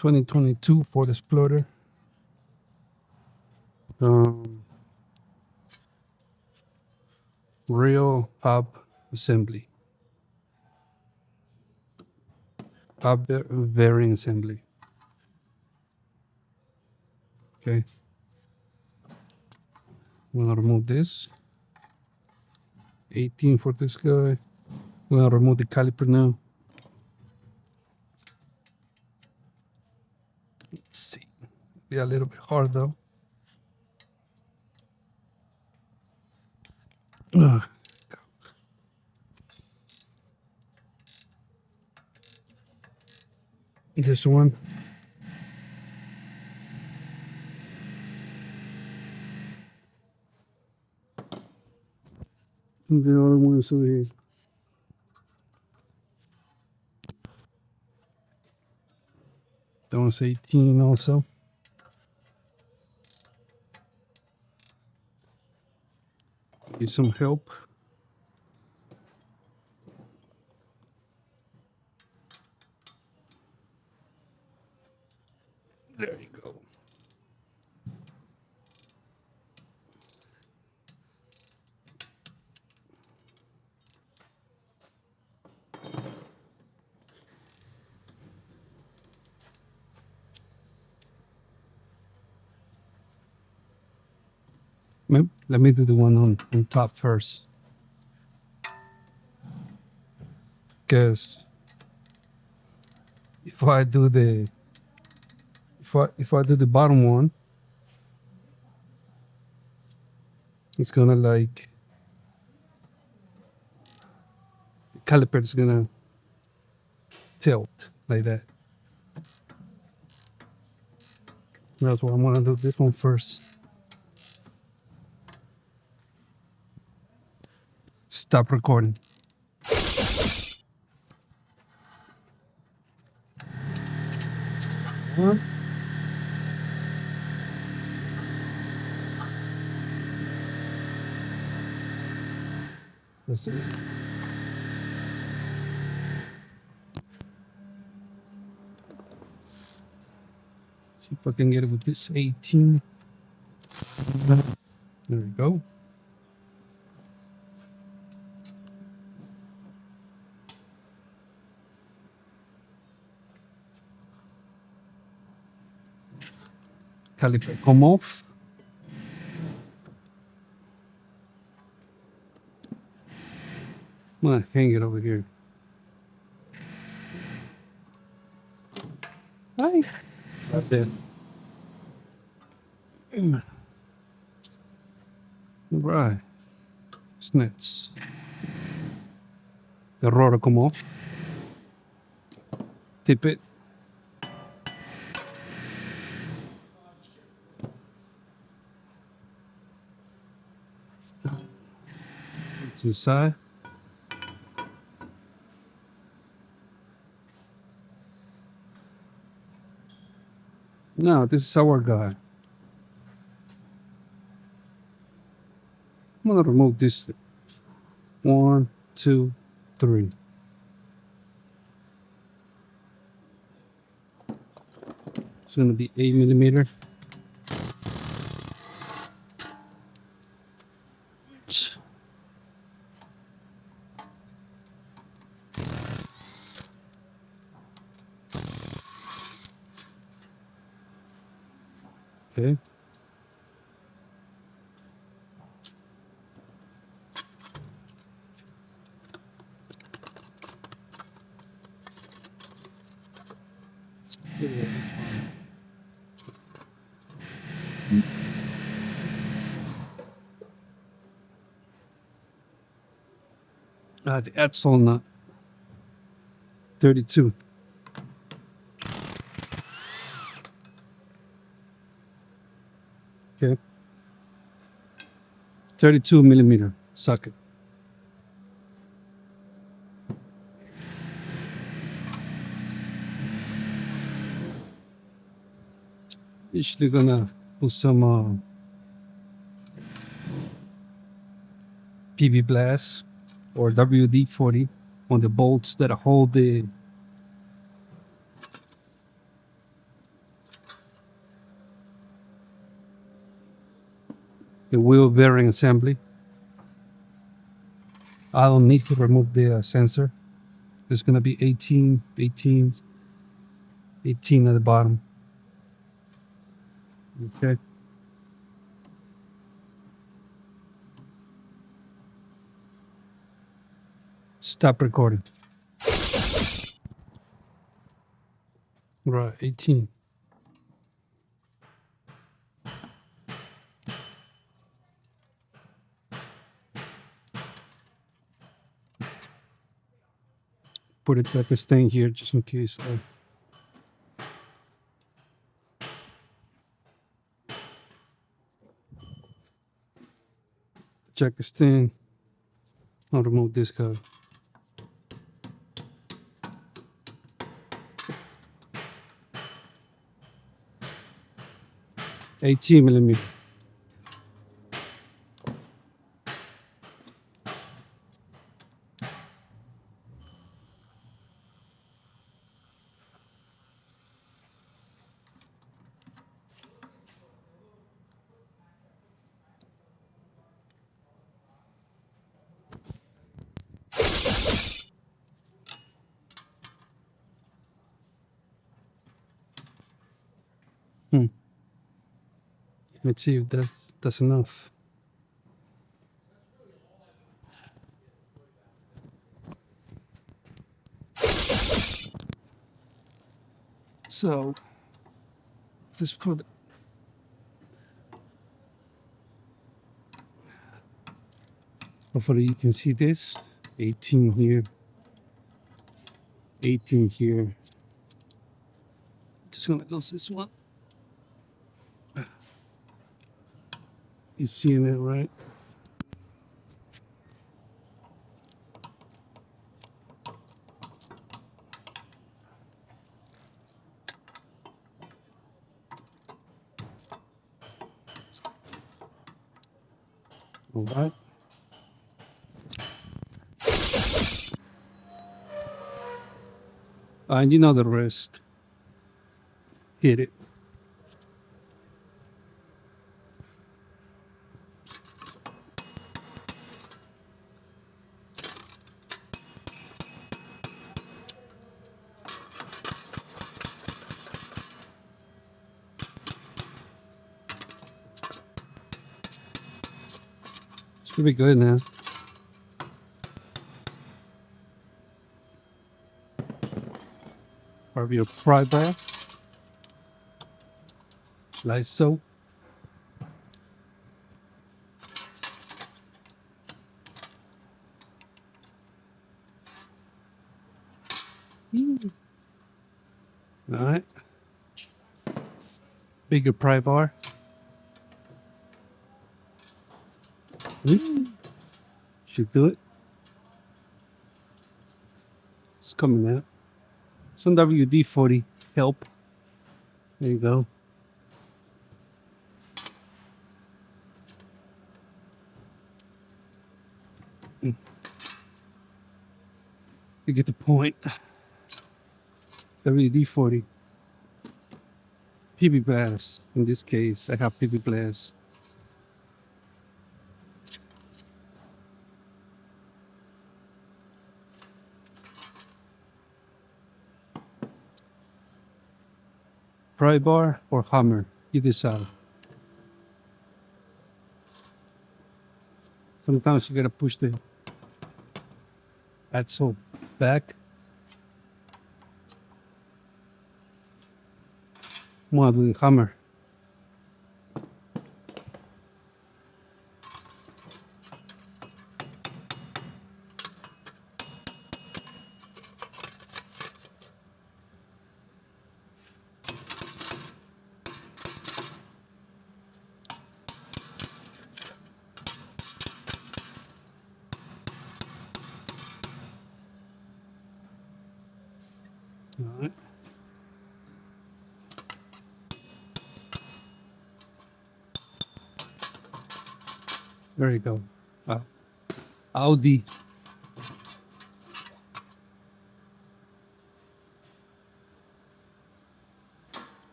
2022 Ford Explorer. Real hub assembly. Hub bearing assembly. Okay. I'm gonna remove this. 18 for this guy. I'm gonna remove the caliper now. Let's see. Be a little bit hard though. Ugh. This one. And the other one's over here. That one's 18 also. Need some help. There you go. Let me do the one on top first. Because if I do the bottom one, it's gonna like the caliper is gonna tilt like that. That's why I'm gonna do this one first. Stop recording. One. Let's see. See if I can get it with this 18. There we go. Caliper come off. I'm gonna hang it over here. Hi. Right there. Right. Snits. The rotor come off. Tip it. To the side. Now this is our guy. I'm gonna remove this. 1, 2, 3. It's gonna be 8mm. Okay. The axle nut. 32. Okay. 32mm socket. Usually gonna put some PB Blast or WD-40 on the bolts that hold the the wheel bearing assembly. I don't need to remove the sensor. There's going to be 18 at the bottom. Okay. Stop recording. Right, 18. Put it like a stain here just in case. Check the stain. I'll remove this guy. 18 millimeter. Let's see if that's enough. So, just for the hopefully you can see this. 18 here. 18 here. Just gonna close this one. You seeing it, right? All right. And you know the rest. Hit it. Should be good now. Or your pry bar. Like so. All right. Bigger pry bar. Should do it. It's coming out. Some WD-40 help. There you go. You get the point. WD-40. PB Blast. In this case, I have PB Blast. Pry bar or hammer. You decide. Sometimes you gotta push the axle back. More with the hammer. All right. There you go. Audi.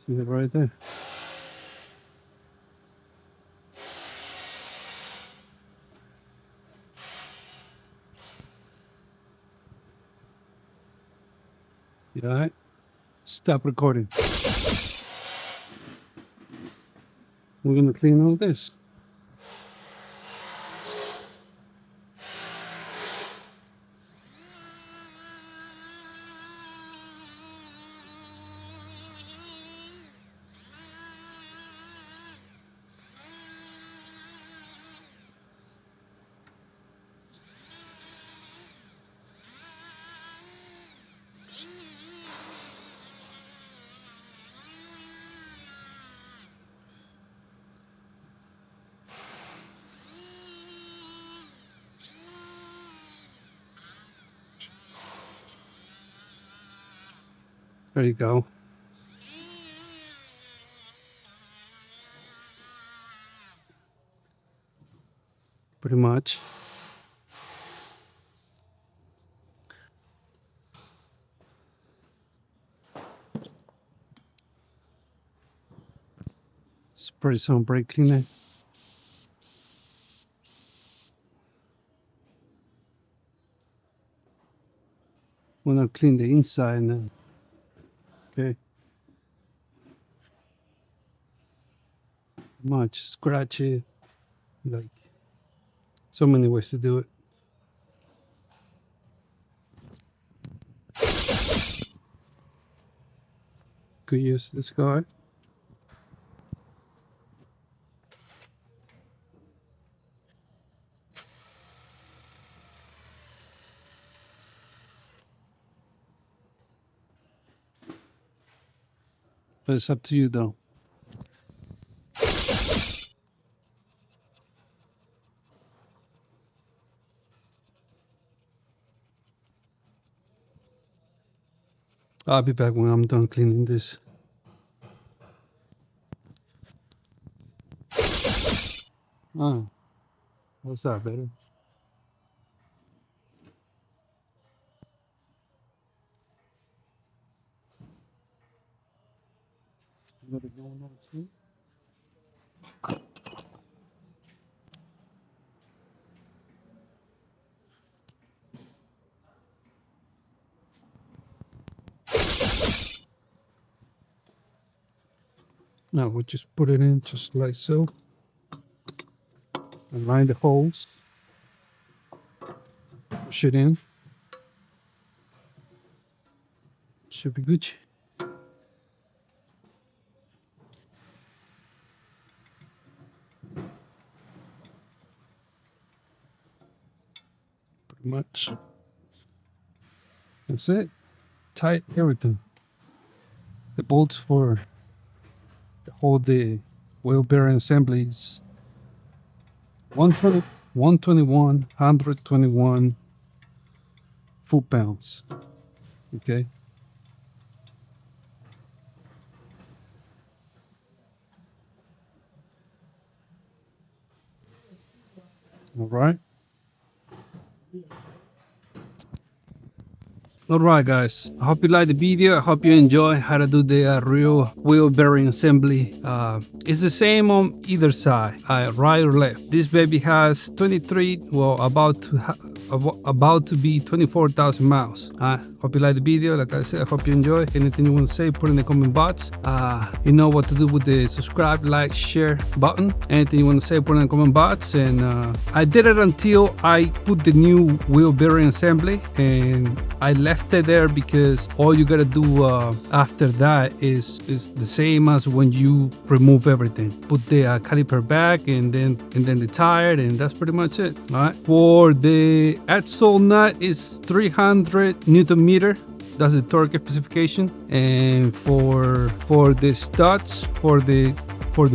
See it right there. You all right? Stop recording. We're gonna clean all this. There you go. Pretty much. Spray some brake cleaner. We're gonna clean the inside now. Okay. Much scratch it. Like so many ways to do it. Could use this guy. But it's up to you though. I'll be back when I'm done cleaning this. Oh, what's that better? Another going on too? Now we'll just put it in just like so. And line the holes. Push it in. Should be good. Pretty much. That's it. Tight everything. The bolts for hold the wheel bearing assemblies 121 foot-pounds. Okay. All right. Alright guys, I hope you like the video. I hope you enjoy how to do the real wheel bearing assembly. It's the same on either side, right or left. This baby has 23, well, about to be 24,000 miles. Hope you like the video. Like I said, I hope you enjoy. Anything you want to say, put in the comment box. You know what to do with the subscribe, like, share button. Anything you want to say, put in the comment box. And I did it until I put the new wheel bearing assembly, and I left it there because all you gotta do after that is the same as when you remove everything. Put the caliper back and then the tire, and that's pretty much it. All right. For the axle nut is 300 Newton meter. That's the torque specification. And for the studs, for the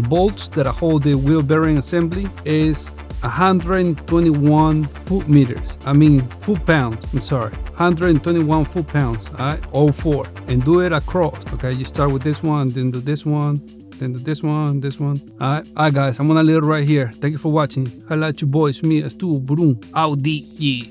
bolts that hold the wheel bearing assembly is 121 foot-pounds. I'm sorry, 121 foot-pounds. All right, all four, and do it across. Okay, you start with this one, then do this one, then do this one, this one. All right, guys, I'm gonna leave it right here. Thank you for watching. Holla at you boys. Me, Stu, Burum, Audi, yeah.